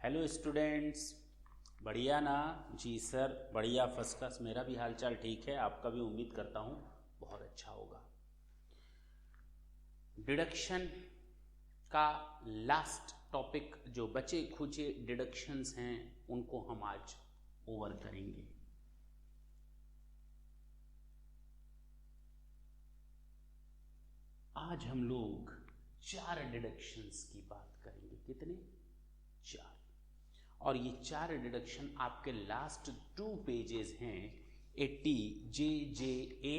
Hello students, बढ़िया ना? जी sir, बढ़िया, फर्स्ट क्लास। मेरा भी हालचाल ठीक है, आपका भी उम्मीद करता हूँ बहुत अच्छा होगा। डिडक्शन का लास्ट टॉपिक, जो बचे खुचे डिडक्शंस हैं उनको हम आज ओवर करेंगे। आज हम लोग 4 डिडक्शंस की बात करेंगे। कितने? 4। और ये 4 डिडक्शन आपके लास्ट 2 पेजेस हैं, 80 JJA,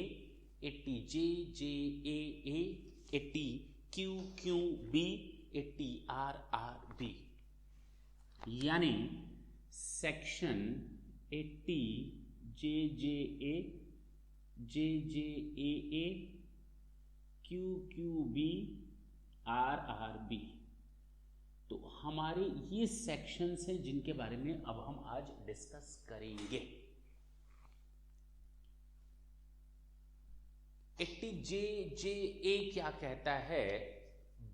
80 JJAA, 80 QQB, 80 RRB, यानी section 80 JJA, JJAA, QQB, RRB। तो हमारे ये सेक्शंस हैं जिनके बारे में अब हम आज डिस्कस करेंगे। 80 JJA क्या कहता है?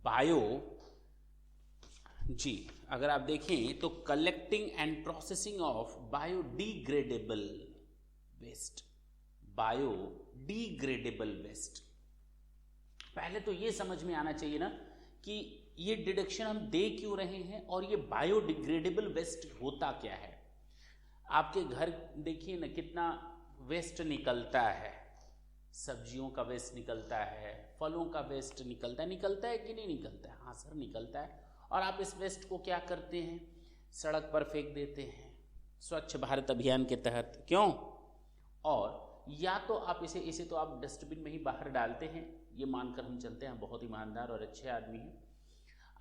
बायो जी, अगर आप देखें तो collecting and processing of biodegradable waste. Biodegradable waste, पहले तो ये समझ में आना चाहिए ना कि ये डिडक्शन हम दे क्यों रहे हैं और ये बायोडिग्रेडेबल वेस्ट होता क्या है। आपके घर देखिए ना कितना वेस्ट निकलता है, सब्जियों का वेस्ट निकलता है, फलों का वेस्ट निकलता है कि नहीं निकलता है? हाँ सर, निकलता है। और आप इस वेस्ट को क्या करते हैं? सड़क पर फेंक देते हैं स्वच्छ भारत अभियान के तहत। क्यों? और या तो आप इसे तो आप डस्टबिन में ही बाहर डालते हैं, ये मानकर हम चलते हैं बहुत ईमानदार और अच्छे आदमी हैं।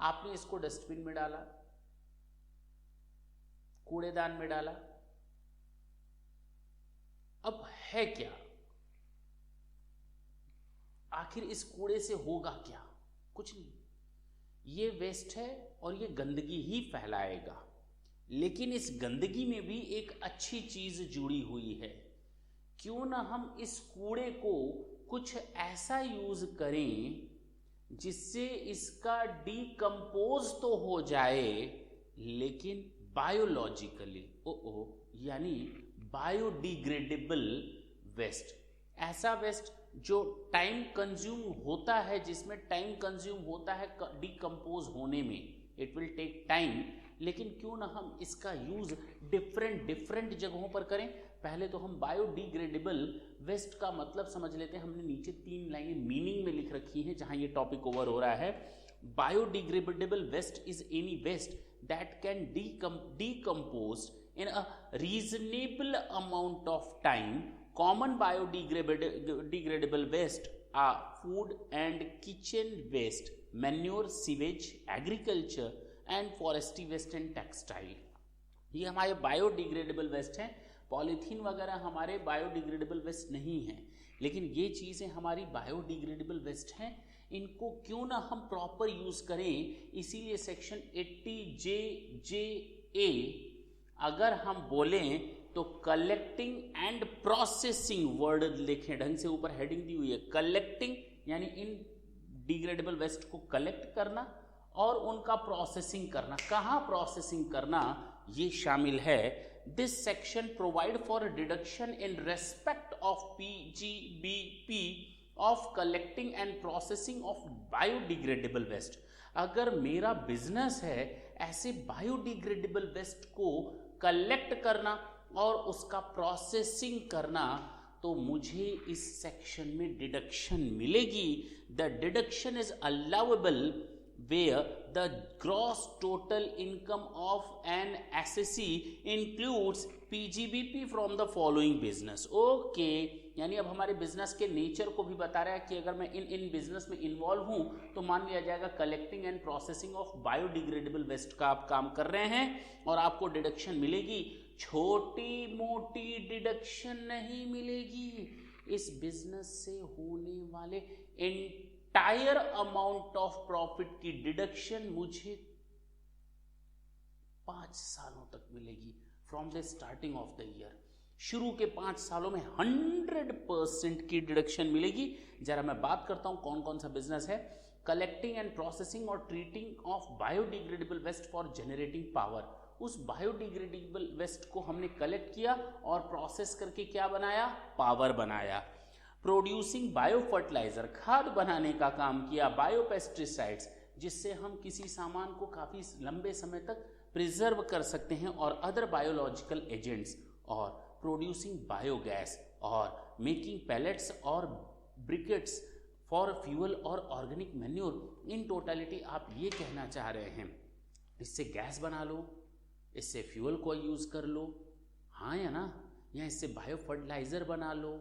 आपने इसको डस्टबिन में डाला, कूड़ेदान में डाला, अब है क्या? आखिर इस कूड़े से होगा क्या? कुछ नहीं, ये वेस्ट है और ये गंदगी ही फैलाएगा। लेकिन इस गंदगी में भी एक अच्छी चीज जुड़ी हुई है। क्यों ना हम इस कूड़े को कुछ ऐसा यूज करें जिससे इसका डीकंपोज तो हो जाए, लेकिन बायोलॉजिकली यानी बायोडिग्रेडेबल वेस्ट। ऐसा वेस्ट जो टाइम कंज्यूम होता है, जिसमें टाइम कंज्यूम होता है डीकंपोज होने में, इट विल टेक टाइम। लेकिन क्यों ना हम इसका यूज डिफरेंट जगहों पर करें। पहले तो हम बायोडिग्रेडेबल वेस्ट का मतलब समझ लेते हैं। हमने नीचे 3 लाइनें मीनिंग में लिख रखी हैं जहां ये टॉपिक ओवर हो रहा है। Biodegradable waste is any waste that can decompose in a reasonable amount of time. Common biodegradable waste are food and kitchen waste, manure, sewage, agriculture and forestry waste and textile. ये हमारे biodegradable waste हैं। Polythene वगैरह हमारे biodegradable waste नहीं है, लेकिन ये चीज़ें हमारी बायोडिग्रेडेबल वेस्ट हैं। इनको क्यों ना हम प्रॉपर यूज करें, इसीलिए सेक्शन 80 JJA अगर हम बोलें तो कलेक्टिंग एंड प्रोसेसिंग, वर्ड लिखें ढंग से, ऊपर हेडिंग दी हुई है कलेक्टिंग, यानी इन डिग्रेडेबल वेस्ट को कलेक्ट करना और उनका प्रोसेसिंग करना। कहाँ प्रोसेसिंग करना, ये शामिल है। This section provide for deduction in respect of PGBP of collecting and processing of biodegradable waste. अगर मेरा बिजनेस है ऐसे बायोडिग्रेडेबल वेस्ट को कलेक्ट करना और उसका प्रोसेसिंग करना, तो मुझे इस सेक्शन में डिडक्शन मिलेगी। The deduction is allowable where the gross total income of an assessee includes PGBP from the following business. Okay, यानी अब हमारे बिजनेस के नेचर को भी बता रहा है कि अगर मैं इन बिजनेस में इन्वॉल्व हूं तो मान लिया जाएगा collecting and processing of biodegradable waste का आप काम कर रहे हैं और आपको डिडक्शन मिलेगी। छोटी मोटी डिडक्शन नहीं मिलेगी, इस बिजनेस से होने वाले एंटायर अमाउंट ऑफ प्रॉफिट की डिडक्शन मुझे 5 सालों तक मिलेगी, from the starting of the year. शुरू के 5 सालों में 100% की डिडक्शन मिलेगी। जरा मैं बात करता हूं कौन कौन सा बिजनेस है। कलेक्टिंग एंड प्रोसेसिंग और treating of biodegradable waste for generating power, उस बायोडिग्रेडेबल वेस्ट को हमने कलेक्ट किया और प्रोसेस करके क्या बनाया, पावर बनाया। प्रोड्यूसिंग बायो फर्टिलाइजर, खाद बनाने का काम किया। बायोपेस्टिसाइड्स, जिससे हम किसी सामान को काफ़ी लंबे समय तक प्रिजर्व कर सकते हैं, और अदर बायोलॉजिकल एजेंट्स। और प्रोड्यूसिंग बायोगैस और मेकिंग पैलेट्स और ब्रिकेट्स फॉर फ्यूल और ऑर्गेनिक मैन्योर। इन टोटलिटी आप ये कहना चाह रहे हैं इससे गैस बना लो, इससे फ्यूल को यूज़ कर लो, हाँ या ना, या इससे बायो फर्टिलाइज़र बना लो,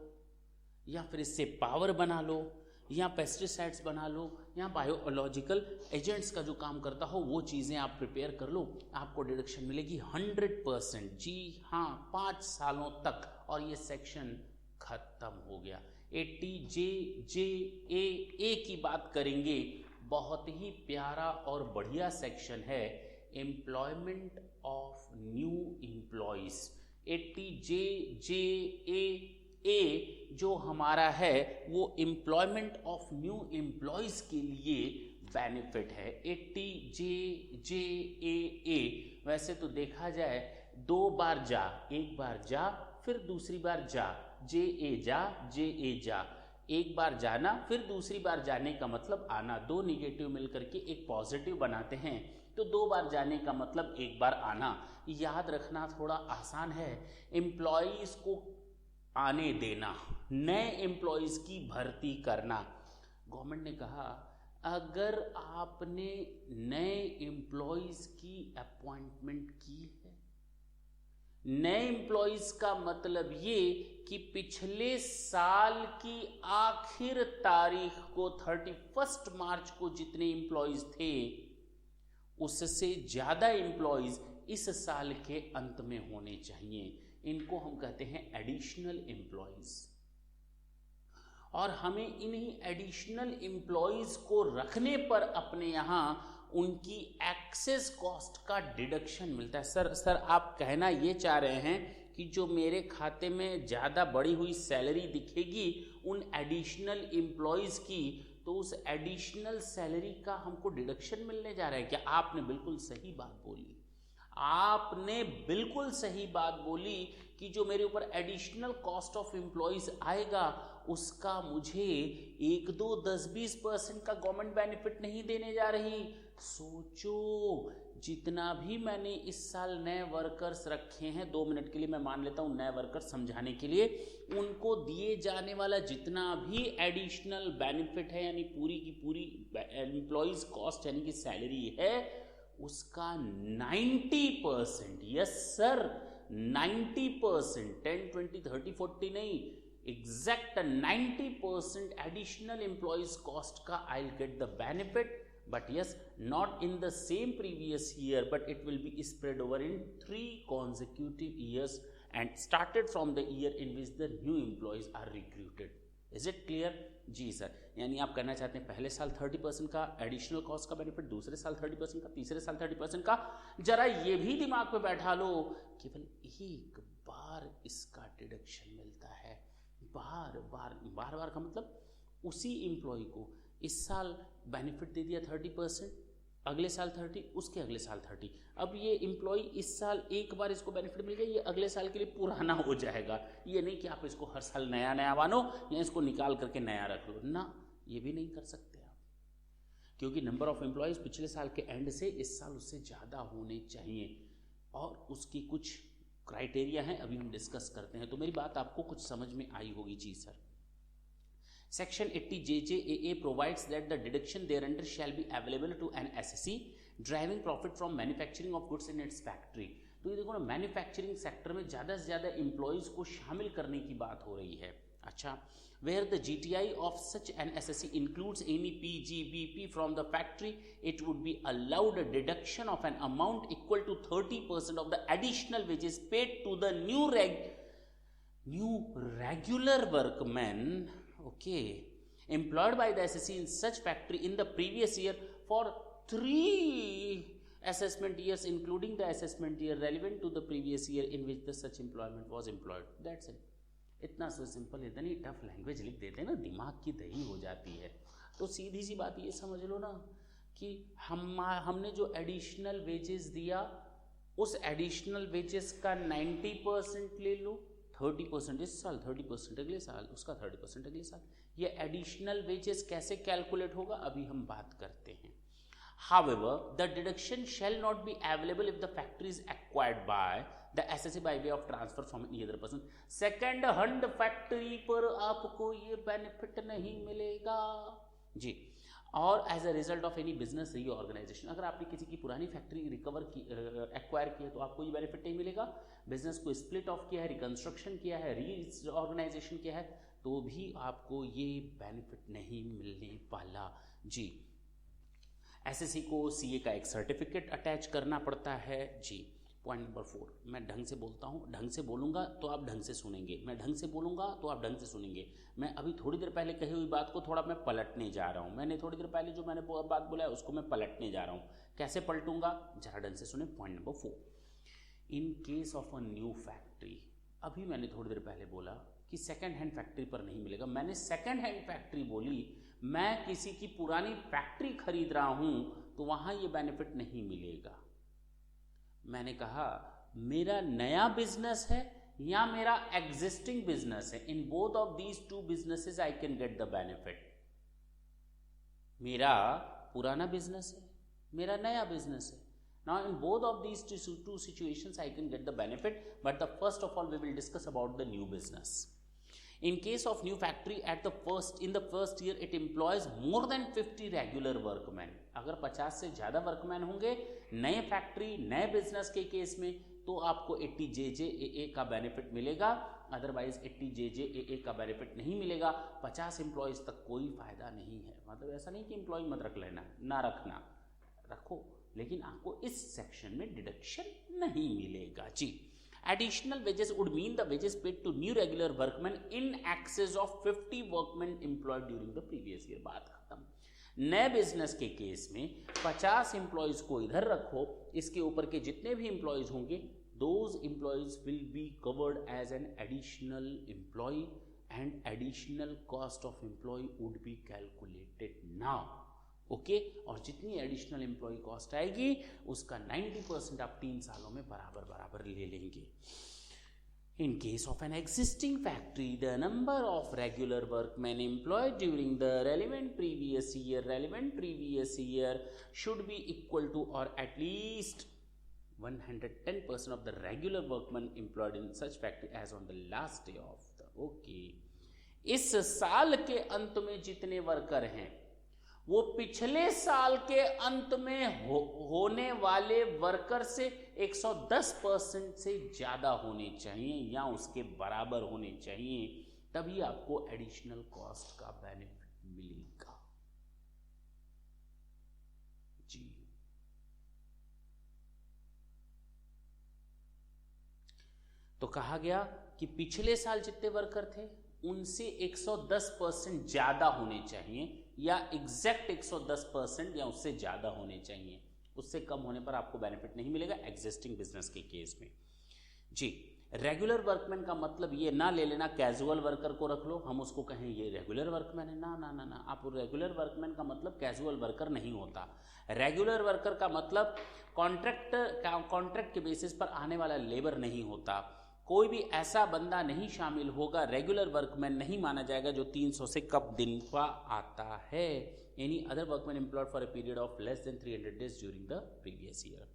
या फिर इससे पावर बना लो, या पेस्टिसाइड्स बना लो, या बायोलॉजिकल एजेंट्स का जो काम करता हो वो चीज़ें आप प्रिपेयर कर लो, आपको डिडक्शन मिलेगी 100%। जी हाँ, 5 सालों तक, और ये सेक्शन खत्म हो गया। 80JJAA की बात करेंगे, बहुत ही प्यारा और बढ़िया सेक्शन है, employment of new employees. 80JJAA जो हमारा है वो एम्प्लॉयमेंट ऑफ न्यू एम्प्लॉयज के लिए बेनिफिट है। 80JJAA वैसे तो देखा जाए 2 बार जा, एक बार जा फिर दूसरी बार जा, JA जा, JA जा, एक बार जाना फिर दूसरी बार जाने का मतलब आना, 2 निगेटिव मिलकर के एक पॉजिटिव बनाते हैं, तो 2 बार जाने का मतलब एक बार आना। याद रखना थोड़ा आसान है। एम्प्लॉयज़ को आने देना, नए एम्प्लॉयज़ की भर्ती करना। गवर्नमेंट ने कहा अगर आपने नए एम्प्लॉयज़ की अपॉइंटमेंट की है, नए एम्प्लॉयज़ का मतलब ये कि पिछले साल की आखिर तारीख को 31 मार्च को जितने एम्प्लॉयज़ थे उससे ज़्यादा एम्प्लॉयज़ इस साल के अंत में होने चाहिए। इनको हम कहते हैं एडिशनल एम्प्लॉयज़। और हमें इन्हीं एडिशनल एम्प्लॉयज़ को रखने पर अपने यहाँ उनकी एक्सेस कॉस्ट का डिडक्शन मिलता है। सर आप कहना ये चाह रहे हैं कि जो मेरे खाते में ज़्यादा बढ़ी हुई सैलरी दिखेगी उन एडिशनल एम्प्लॉयज़ की, तो उस एडिशनल सैलरी का हमको डिडक्शन मिलने जा रहा है क्या? आपने बिल्कुल सही बात बोली, आपने बिल्कुल सही बात बोली कि जो मेरे ऊपर एडिशनल कॉस्ट ऑफ एम्प्लॉयज़ आएगा उसका मुझे 1, 2, 10, 20% का गवर्नमेंट बेनिफिट नहीं देने जा रही। सोचो, जितना भी मैंने इस साल नए वर्कर्स रखे हैं, 2 मिनट के लिए मैं मान लेता हूँ नए वर्कर्स समझाने के लिए, उनको दिए जाने वाला जितना भी एडिशनल बेनिफिट है यानी पूरी की पूरी एम्प्लॉयज़ कॉस्ट यानी कि सैलरी है उसका 90%, यस सर 90%, 10, 20, 30, 40 नहीं, एग्जैक्ट 90% एडिशनल एम्प्लॉयज कॉस्ट का I will get the benefit, but yes not in the same previous year but it will be spread over in 3 consecutive years and started from the year in which the new employees are recruited. Is it clear? जी sir, यानी आप कहना चाहते हैं पहले साल 30% का additional cost का बेनिफिट, दूसरे साल 30% का, तीसरे साल 30% का। जरा ये भी दिमाग में बैठा लो, केवल एक बार इसका डिडक्शन मिलता है, बार बार का मतलब उसी एम्प्लॉय को इस साल बेनिफिट दे दिया 30%, अगले साल 30, उसके अगले साल 30। अब ये एम्प्लॉय इस साल एक बार इसको बेनिफिट मिल गया, ये अगले साल के लिए पुराना हो जाएगा। ये नहीं कि आप इसको हर साल नया बानो या इसको निकाल करके नया रख लो ना, ये भी नहीं कर सकते आप, क्योंकि नंबर ऑफ एम्प्लॉयज़ पिछले साल के एंड से इस साल उससे ज़्यादा होने चाहिए और उसकी कुछ क्राइटेरिया हैं, अभी हम डिस्कस करते हैं। तो मेरी बात आपको कुछ समझ में आई होगी। जी sir. Section 80JJAA provides that the deduction thereunder shall be available to an SSE driving profit from manufacturing of goods in its factory। तो ये देखो ना, मैन्युफैक्चरिंग सेक्टर में ज़्यादा से ज़्यादा एम्प्लॉयज़ को शामिल करने की बात हो रही है। अच्छा, where the GTI of such an SSE includes any PGBP from the factory, it would be allowed a deduction of an amount equal to 30% of the additional wages paid to the new regular workmen, okay, employed by the SSE in such factory in the previous year for 3 assessment years including the assessment year relevant to the previous year in which the such employment was employed। That's it। इतना so simple, इतनी tough language लिख देते हैं ना, दिमाग की दही हो जाती है। तो सीधी सी बात ये समझ लो ना कि हमने जो एडिशनल वेजेस दिया उस एडिशनल वेजेस का 90% ले लो, 30% इस साल, 30% अगले साल, उसका 30% अगले साल। ये एडिशनल वेजेस कैसे कैलकुलेट होगा अभी हम बात करते हैं। However, the deduction shall not be available if the factory is acquired by the SSE by way of transfer from any other person. Second hand factory पर आपको ये बेनिफिट नहीं मिलेगा जी। और as a result of any business reorganisation, अगर आपने किसी की पुरानी फैक्ट्री रिकवर की, एक्वायर की है, तो आपको ये बेनिफिट नहीं मिलेगा। बिजनेस को स्प्लिट ऑफ किया है, रिकंस्ट्रक्शन किया है, रीऑर्गेनाइजेशन किया है, तो भी आपको ये बेनिफिट नहीं मिलने वाला जी। एसएससी को सीए का एक सर्टिफिकेट अटैच करना पड़ता है जी। पॉइंट नंबर 4, मैं ढंग से बोलता हूँ, ढंग से बोलूँगा तो आप ढंग से सुनेंगे, मैं ढंग से बोलूँगा तो आप ढंग से सुनेंगे। मैं अभी थोड़ी देर पहले कही हुई बात को थोड़ा मैं पलटने जा रहा हूँ। मैंने थोड़ी देर पहले जो मैंने बात बोला है उसको मैं पलटने जा रहा हूँ। कैसे पलटूंगा, जरा ढंग से सुने। Point number 4, in case of a new factory, अभी मैंने थोड़ी देर पहले बोला कि सेकेंड हैंड फैक्ट्री पर नहीं मिलेगा। मैंने सेकेंड हैंड फैक्ट्री बोली, मैं किसी की पुरानी फैक्ट्री खरीद रहा हूं तो वहां ये बेनिफिट नहीं मिलेगा। मैंने कहा मेरा नया बिजनेस है या मेरा एग्जिस्टिंग बिजनेस है, in both of these two businesses I can get the benefit. मेरा पुराना बिजनेस है, मेरा नया बिजनेस है। Now in both of these two situations I can get the benefit, but the first of all we will discuss about the new business. In case of new factory, in the first year it employs more than 50 regular workmen. अगर 50 से ज़्यादा workman होंगे नए factory नए business के case में, तो आपको 80 JJAA का बेनिफिट मिलेगा, अदरवाइज 80 JJAA का बेनिफिट नहीं मिलेगा। 50 एम्प्लॉयज़ तक कोई फायदा नहीं है। मतलब ऐसा नहीं कि एम्प्लॉय मत रख लेना, ना रखना, रखो, लेकिन आपको इस सेक्शन में डिडक्शन नहीं मिलेगा जी। Additional wages would mean the wages paid to new regular workman in excess of 50 workman employed during the previous year. बात खत्म। नए बिजनेस के केस में 50 एम्प्लॉयज को इधर रखो, इसके ऊपर के जितने भी एम्प्लॉयज होंगे those employees will be covered as an additional employee and additional cost of employee would be calculated now. Okay, और जितनी एडिशनल एम्प्लॉय कॉस्ट आएगी उसका 90% आप 3 सालों में बराबर बराबर ले लेंगे। In case of an existing factory, the number of regular workman employed during the relevant previous year should be equal to और at least 110% of the regular workman employed in such factory as on the last day of the. Okay, इस साल के अंत में जितने worker हैं वो पिछले साल के अंत में होने वाले वर्कर से 110% से ज्यादा होने चाहिए या उसके बराबर होने चाहिए, तभी आपको एडिशनल कॉस्ट का बेनिफिट मिलेगा जी। तो कहा गया कि पिछले साल जितने वर्कर थे उनसे 110% ज्यादा होने चाहिए या एग्जैक्ट 110% या उससे ज्यादा होने चाहिए। उससे कम होने पर आपको बेनिफिट नहीं मिलेगा एग्जिस्टिंग बिजनेस के केस में जी। रेगुलर वर्कमैन का मतलब ये ना ले लेना कैजुअल वर्कर को रख लो, हम उसको कहें ये रेगुलर वर्कमैन है, ना ना ना ना। आप रेगुलर वर्कमैन का मतलब कैजुअल वर्कर नहीं होता। रेगुलर वर्कर का मतलब कॉन्ट्रैक्ट के बेसिस पर आने वाला लेबर नहीं होता। कोई भी ऐसा बंदा नहीं शामिल होगा, रेगुलर वर्कमैन नहीं माना जाएगा जो 300 से कम दिन का आता है। Any other workman employed for a period of less than 300 days during the previous year.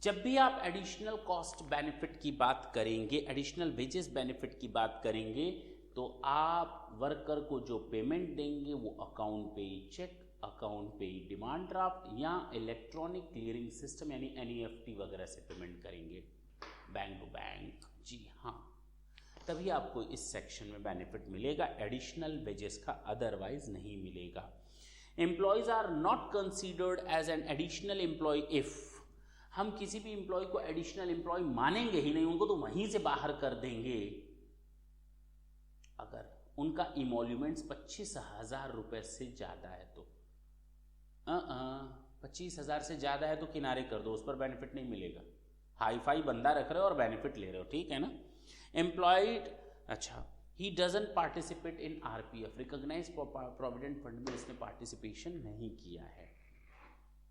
जब भी आप एडिशनल कॉस्ट बेनिफिट की बात करेंगे, एडिशनल वेजेस बेनिफिट की बात करेंगे, तो आप वर्कर को जो पेमेंट देंगे वो अकाउंट पे चेक, अकाउंट पे डिमांड ड्राफ्ट या इलेक्ट्रॉनिक क्लियरिंग सिस्टम यानी NEFT वगैरह से पेमेंट करेंगे, बैंक टू बैंक जी हाँ। तभी आपको इस सेक्शन में बेनिफिट मिलेगा, एडिशनल वेजेस का अदरवाइज नहीं मिलेगा। Employees are not considered as an additional employee if, हम किसी भी एम्प्लॉय को एडिशनल एम्प्लॉय मानेंगे ही नहीं, उनको तो वहीं से बाहर कर देंगे अगर उनका इमोल्यूमेंट्स 25,000 रुपए से ज्यादा है तो। 25,000 से ज्यादा है तो किनारे कर दो, उस पर बेनिफिट नहीं मिलेगा। हाई फाई बंदा रख रहे हो और बेनिफिट ले रहे हो, ठीक है ना। एम्प्लॉयड, अच्छा, he doesn't participate in RPF, recognise provident fund में इसने पार्टिसिपेशन नहीं किया है।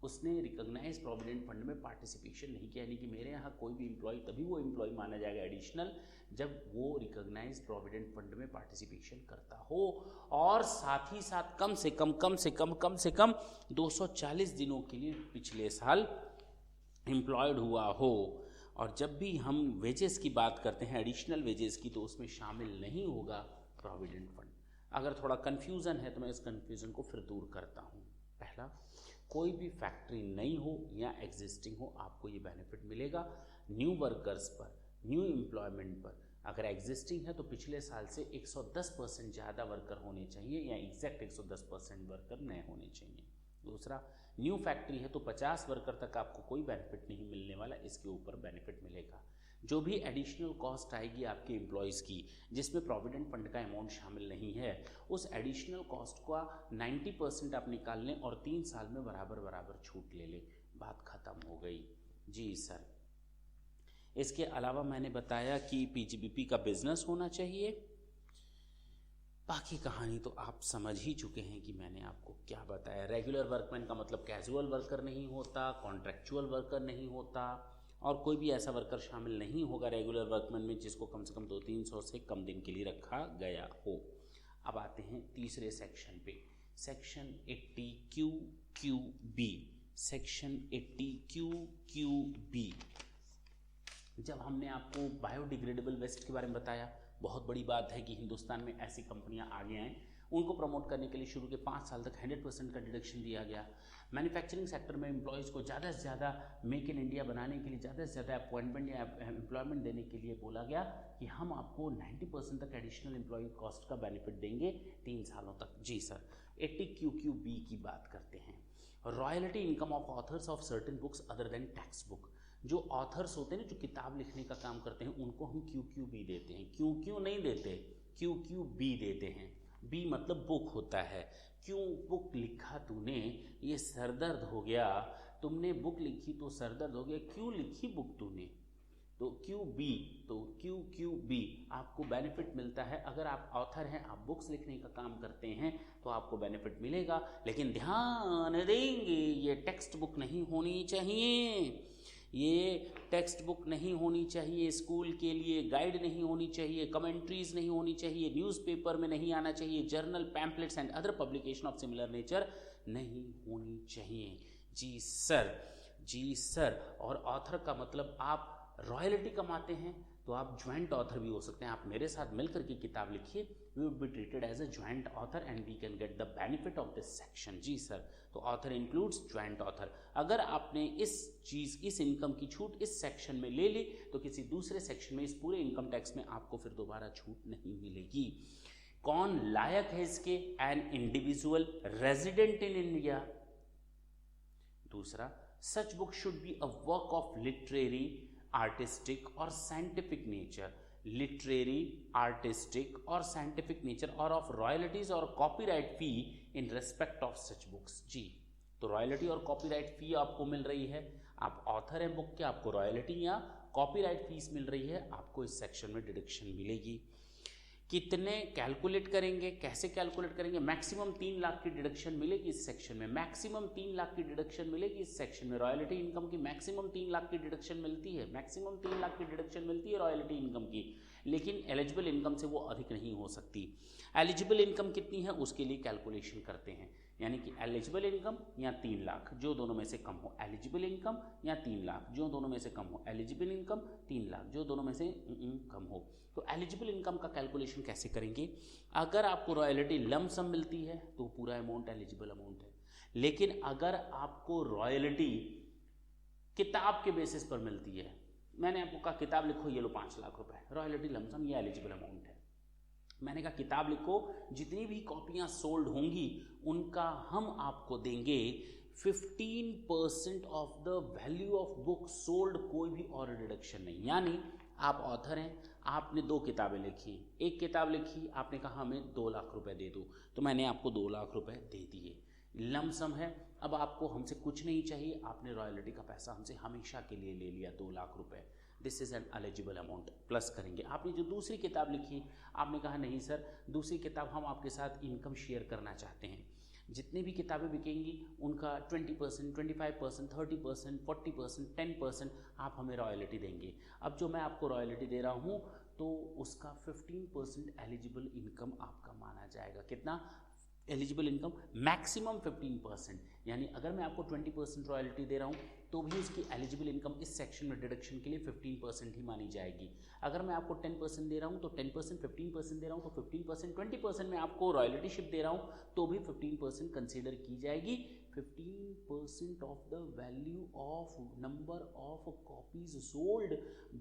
उसने रिकॉग्नाइज प्रोविडेंट फंड में पार्टिसिपेशन नहीं किया, यानी कि मेरे यहाँ कोई भी एम्प्लॉय तभी वो एम्प्लॉय माना जाएगा एडिशनल जब वो रिकॉग्नाइज प्रोविडेंट फंड में पार्टिसिपेशन करता हो और साथ ही साथ कम से कम 240 दिनों के लिए पिछले साल एम्प्लॉयड हुआ हो। और जब भी हम वेजेस की बात करते हैं एडिशनल वेजेस की, तो उसमें शामिल नहीं होगा प्रोविडेंट फंड। अगर थोड़ा कन्फ्यूज़न है तो मैं इस कन्फ्यूज़न को फिर दूर करता हूँ। पहला, कोई भी फैक्ट्री नई हो या एग्जिस्टिंग हो, आपको ये बेनिफिट मिलेगा न्यू वर्कर्स पर, न्यू एम्प्लॉयमेंट पर। अगर एग्जिस्टिंग है तो पिछले साल से 110% ज़्यादा वर्कर होने चाहिए या एग्जैक्ट 110% वर्कर नए होने चाहिए। दूसरा, न्यू फैक्ट्री है तो 50 वर्कर तक आपको कोई बेनिफिट नहीं मिलने वाला, इसके ऊपर बेनिफिट मिलेगा। जो भी एडिशनल कॉस्ट आएगी आपके एम्प्लॉयज़ की जिसमें प्रोविडेंट फंड का अमाउंट शामिल नहीं है, उस एडिशनल कॉस्ट का 90% आप निकाल लें और 3 साल में बराबर छूट ले लें, बात ख़त्म हो गई। जी सर। इसके अलावा मैंने बताया कि पीजीबीपी का बिजनेस होना चाहिए। बाकी कहानी तो आप समझ ही चुके हैं कि मैंने आपको क्या बताया। रेगुलर वर्कमैन का मतलब कैजुअल वर्कर नहीं होता, कॉन्ट्रैक्चुअल वर्कर नहीं होता, और कोई भी ऐसा वर्कर शामिल नहीं होगा रेगुलर वर्कमैन में जिसको कम से कम 200-300 से कम दिन के लिए रखा गया हो। अब आते हैं तीसरे सेक्शन पे, सेक्शन 80QQB। सेक्शन 80QQB, जब हमने आपको बायोडिग्रेडेबल वेस्ट के बारे में बताया, बहुत बड़ी बात है कि हिंदुस्तान में ऐसी कंपनियां आगे आएँ, उनको प्रमोट करने के लिए शुरू के 5 साल तक 100% का डिडक्शन दिया गया। मैन्युफैक्चरिंग सेक्टर में एम्प्लॉयज़ को ज़्यादा से ज़्यादा मेक इन इंडिया बनाने के लिए, ज़्यादा से ज़्यादा अपॉइंटमेंट या एम्प्लॉयमेंट देने के लिए बोला गया कि हम आपको 90% तक एडिशनल एम्प्लॉय कॉस्ट का बेनिफिट देंगे 3 सालों तक। जी सर। 80QQB की बात करते हैं। Royalty income of authors of certain books other than text book. जो ऑथर्स होते हैं ना, जो किताब लिखने का काम करते हैं, उनको हम QQB देते हैं। क्यों नहीं देते, QQB देते हैं। बी मतलब बुक होता है। क्यों बुक लिखा तूने, ये सरदर्द हो गया, तुमने बुक लिखी तो सरदर्द हो गया, क्यों लिखी बुक तूने, तो QB, तो QQB आपको बेनिफिट मिलता है। अगर आप ऑथर हैं, आप बुक्स लिखने का काम करते हैं तो आपको बेनिफिट मिलेगा, लेकिन ध्यान देंगे ये टेक्स्ट बुक नहीं होनी चाहिए, ये टेक्स्ट बुक नहीं होनी चाहिए, स्कूल के लिए गाइड नहीं होनी चाहिए, कमेंट्रीज नहीं होनी चाहिए, न्यूज़पेपर में नहीं आना चाहिए, journal, pamphlets and other publication of similar nature नहीं होनी चाहिए। जी सर, जी सर। और ऑथर का मतलब आप रॉयल्टी कमाते हैं तो आप ज्वाइंट ऑथर भी हो सकते हैं। आप मेरे साथ मिलकर के किताब लिखिए, we would be treated as a joint author and we can get the benefit of this section. जी सर। तो ऑथर इंक्लूड्स ज्वाइंट ऑथर। अगर आपने इस इनकम की छूट इस सेक्शन में ले ली तो किसी दूसरे सेक्शन में, इस पूरे इनकम टैक्स में आपको फिर दोबारा छूट नहीं मिलेगी। कौन लायक है इसके? An individual resident in India. दूसरा, such book should be a work of literary, artistic और साइंटिफिक नेचर, लिटरेरी, आर्टिस्टिक और साइंटिफिक नेचर, और ऑफ रॉयल्टीज और copyright fee in respect of such books. जी, तो रॉयल्टी और कॉपीराइट फी आपको मिल रही है, आप ऑथर हैं बुक के, आपको रॉयल्टी या कॉपीराइट फीस मिल रही है, आपको इस सेक्शन में डिडक्शन मिलेगी। कितने कैलकुलेट करेंगे, कैसे कैलकुलेट करेंगे? मैक्सिमम 3 लाख की डिडक्शन मिलेगी इस सेक्शन में, मैक्सिमम 3 लाख की डिडक्शन मिलेगी इस सेक्शन में। रॉयल्टी इनकम की मैक्सिमम 3 लाख की डिडक्शन मिलती है, मैक्सिमम 3 लाख की डिडक्शन मिलती है रॉयल्टी इनकम की, लेकिन एलिजिबल इनकम से वो अधिक नहीं हो सकती। एलिजिबल इनकम कितनी है उसके लिए कैलकुलेशन करते हैं, यानी कि एलिजिबल इनकम या 3 लाख, जो दोनों में से कम हो, एलिजिबल इनकम या 3 लाख, जो दोनों में से कम हो, एलिजिबल इनकम 3 लाख, जो दोनों में से कम हो। तो एलिजिबल इनकम का कैलकुलेशन कैसे करेंगे? अगर आपको रॉयल्टी लम सम मिलती है तो पूरा अमाउंट एलिजिबल अमाउंट है, लेकिन अगर आपको रॉयल्टी किताब के बेसिस पर मिलती है, मैंने आपको कहा किताब लिखो, ये लो 5 लाख रुपए, रॉयल्टी लम सम, ये एलिजिबल अमाउंट है। मैंने कहा किताब लिखो, जितनी भी कॉपियां सोल्ड होंगी उनका हम आपको देंगे 15% of the value of book sold, कोई भी और डिडक्शन नहीं। यानी आप ऑथर हैं, आपने 2 किताबें लिखी, एक किताब लिखी, आपने कहा हमें 2 लाख रुपए दे दो, तो मैंने आपको 2 लाख रुपए दे दिए, लमसम है। अब आपको हमसे कुछ नहीं चाहिए, आपने रॉयल्टी का पैसा हमसे हमेशा के लिए ले लिया 2 लाख रुपए, this is an eligible amount. Plus करेंगे, आपने जो दूसरी किताब लिखी, आपने कहा नहीं सर, दूसरी किताब हम आपके साथ इनकम शेयर करना चाहते हैं, जितनी भी किताबें बिकेंगी उनका 20%, 25%, 30%, 40%, 10% आप हमें रॉयल्टी देंगे। अब जो मैं आपको रॉयल्टी दे रहा हूँ तो उसका 15% एलिजिबल इनकम आपका माना जाएगा। कितना एलिजिबल इनकम? मैक्सिमम 15%। यानी अगर मैं आपको 20% रॉयल्टी दे रहा हूँ तो भी उसकी एलिजिबल इनकम इस सेक्शन में डिडक्शन के लिए 15% ही मानी जाएगी। अगर मैं आपको 10% दे रहा हूँ तो 10%, 15% दे रहा हूँ तो 15%, 20% में आपको रॉयल्टीशिप दे रहा हूँ तो भी 15% कंसीडर की जाएगी। 15% of the value of number of copies sold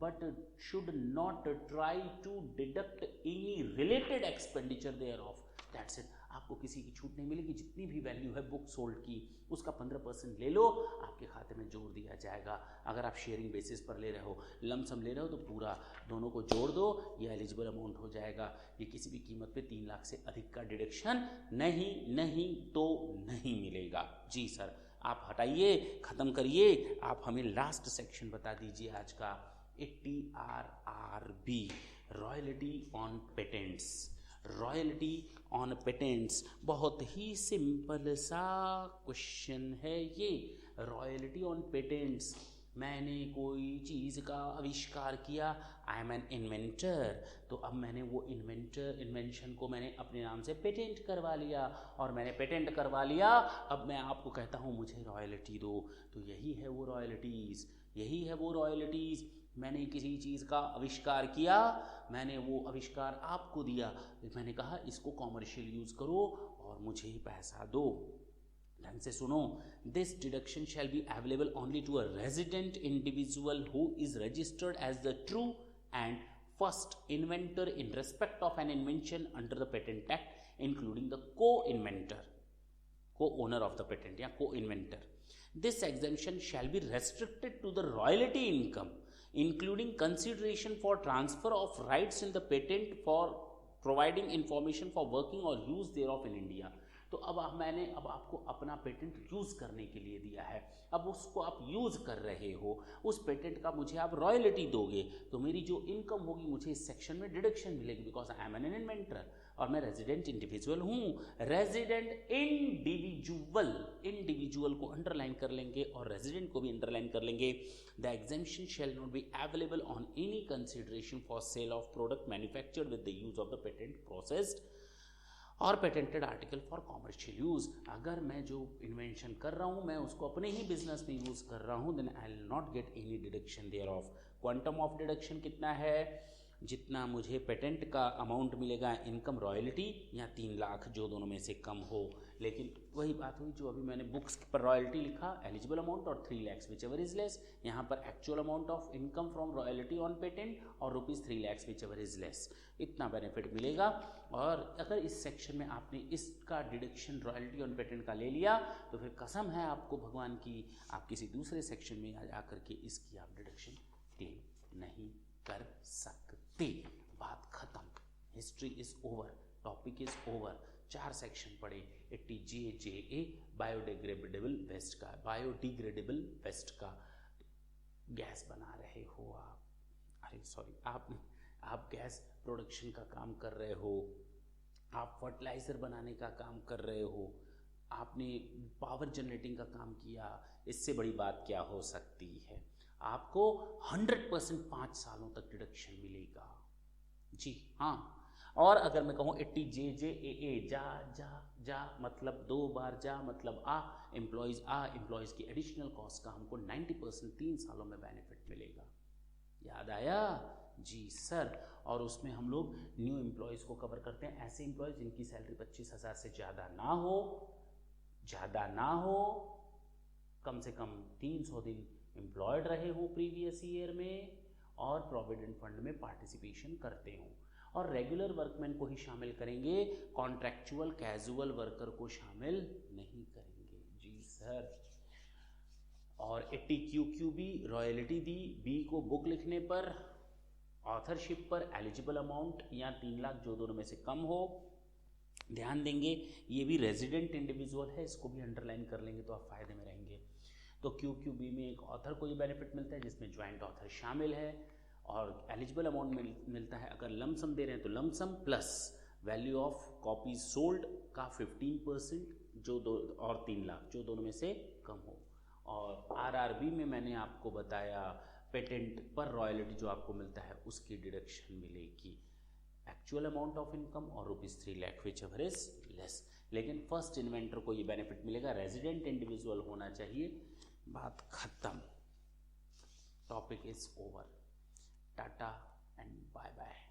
but should not try to deduct any related expenditure thereof. That's it. आपको किसी की छूट नहीं मिलेगी। जितनी भी वैल्यू है बुक सोल्ड की उसका 15% ले लो, आपके खाते में जोड़ दिया जाएगा। अगर आप शेयरिंग बेसिस पर ले रहे हो, लमसम ले रहे हो तो पूरा दोनों को जोड़ दो, ये एलिजिबल अमाउंट हो जाएगा। ये किसी भी कीमत पे 3 लाख से अधिक का डिडक्शन नहीं तो नहीं मिलेगा। जी सर, आप हटाइए, ख़त्म करिए, आप हमें लास्ट सेक्शन बता दीजिए आज का। TRRB, royalty on patents. Royalty on patents बहुत ही सिंपल सा क्वेश्चन है ये। रॉयल्टी ऑन पेटेंट्स, मैंने कोई चीज़ का आविष्कार किया, आई एम एन इन्वेंटर, तो अब मैंने वो इन्वेंशन को मैंने अपने नाम से पेटेंट करवा लिया, और मैंने पेटेंट करवा लिया, अब मैं आपको कहता हूँ मुझे रॉयल्टी दो, तो यही है वो रॉयल्टीज़, यही है वो रॉयल्टीज़। मैंने किसी चीज़ का आविष्कार किया, मैंने वो आविष्कार आपको दिया, मैंने कहा इसको कॉमर्शियल यूज़ करो और मुझे ही पैसा दो। ढंग से सुनो, this deduction shall be available only to a resident individual who is registered as the true and first inventor in respect of an invention under the patent act, including the co-inventor, co-owner of the patent या co-inventor. This exemption shall be restricted to the royalty income, including consideration for transfer of rights in the patent for providing information for working or use thereof in India. तो अब मैंने आपको अपना patent use करने के लिए दिया है, अब उसको आप यूज़ कर रहे हो, उस पेटेंट का मुझे आप रॉयल्टी दोगे, तो मेरी जो इनकम होगी मुझे इस सेक्शन में डिडक्शन मिलेगी, because I am an inventor और मैं रेजिडेंट इंडिविजुअल हूँ। रेजिडेंट इंडिविजुअल, इंडिविजुअल को अंडरलाइन कर लेंगे और रेजिडेंट को भी अंडरलाइन कर लेंगे। The exemption shall not be available on any consideration for sale of product manufactured with the use of the patent processed और patented article for commercial use. अगर मैं जो इन्वेंशन कर रहा हूँ मैं उसको अपने ही बिजनेस में यूज़ कर रहा हूँ, then I will not get any deduction thereof. Quantum of deduction कितना है? जितना मुझे पेटेंट का अमाउंट मिलेगा इनकम रॉयल्टी या 3 लाख, जो दोनों में से कम हो। लेकिन वही बात हुई जो अभी मैंने बुक्स पर रॉयल्टी लिखा, एलिजिबल अमाउंट और 3 lakhs which ever is less. यहाँ पर actual amount of income from royalty on patent और ₹3 lakhs which ever is less, इतना बेनिफिट मिलेगा। और अगर इस सेक्शन में आपने इसका डिडक्शन रॉयल्टी ऑन पेटेंट का ले लिया तो फिर कसम है आपको भगवान की, आप किसी दूसरे सेक्शन में आकर के इसकी आप डिडक्शन क्लेम नहीं कर सकते। बात खत्म, history is over, topic is over. 4 section पढ़े, 80JJA बायोडिग्रेडेबल वेस्ट का, बायोडिग्रेडेबल वेस्ट का गैस बना रहे हो आप, अरे सॉरी, आप गैस प्रोडक्शन का काम कर रहे हो, आप फर्टिलाइज़र बनाने का काम कर रहे हो, आपने पावर जनरेटिंग का काम किया, इससे बड़ी बात क्या हो सकती है। आपको 100% 5 सालों तक डिडक्शन मिलेगा। जी हाँ, और अगर मैं कहूँ 80JJAA, जा जा जा मतलब 2 बार जा मतलब एम्प्लॉयज़ की एडिशनल कॉस्ट का हमको 90% 3 सालों में बेनिफिट मिलेगा। याद आया? जी सर। और उसमें हम लोग न्यू एम्प्लॉयज़ को कवर करते हैं, ऐसे एम्प्लॉयज़ जिनकी सैलरी 25,000 से ज़्यादा ना हो, कम से कम 300 दिन एम्प्लॉयड रहे हो प्रीवियस ईयर में, और प्रोविडेंट फंड में पार्टिसिपेशन करते हो। और रेगुलर वर्कमैन को ही शामिल करेंगे, कॉन्ट्रैक्चुअल कैजुअल वर्कर को शामिल नहीं करेंगे। जी सर। और 80QQB रॉयल्टी दी, बी को बुक लिखने पर, ऑथरशिप पर, एलिजिबल अमाउंट या 3 लाख, जो दोनों में से कम हो। ध्यान देंगे ये भी रेजिडेंट इंडिविजुअल है, इसको भी अंडरलाइन कर लेंगे तो आप फायदे में रहेंगे। तो QQB में एक ऑथर को ये बेनिफिट मिलता है जिसमें ज्वाइंट ऑथर शामिल है, और एलिजिबल अमाउंट मिलता है अगर लमसम दे रहे हैं तो lump sum plus value of copies sold का 15%, जो दो और 3 लाख जो दोनों में से कम हो। और आरआरबी में मैंने आपको बताया पेटेंट पर रॉयल्टी जो आपको मिलता है उसकी डिडक्शन मिलेगी एक्चुअल अमाउंट ऑफ इनकम और ₹3 lakh which ever is less. लेकिन फर्स्ट इन्वेंटर को ये बेनिफिट मिलेगा, रेजिडेंट इंडिविजुअल होना चाहिए। बात खत्म, topic is over. Tata and bye bye.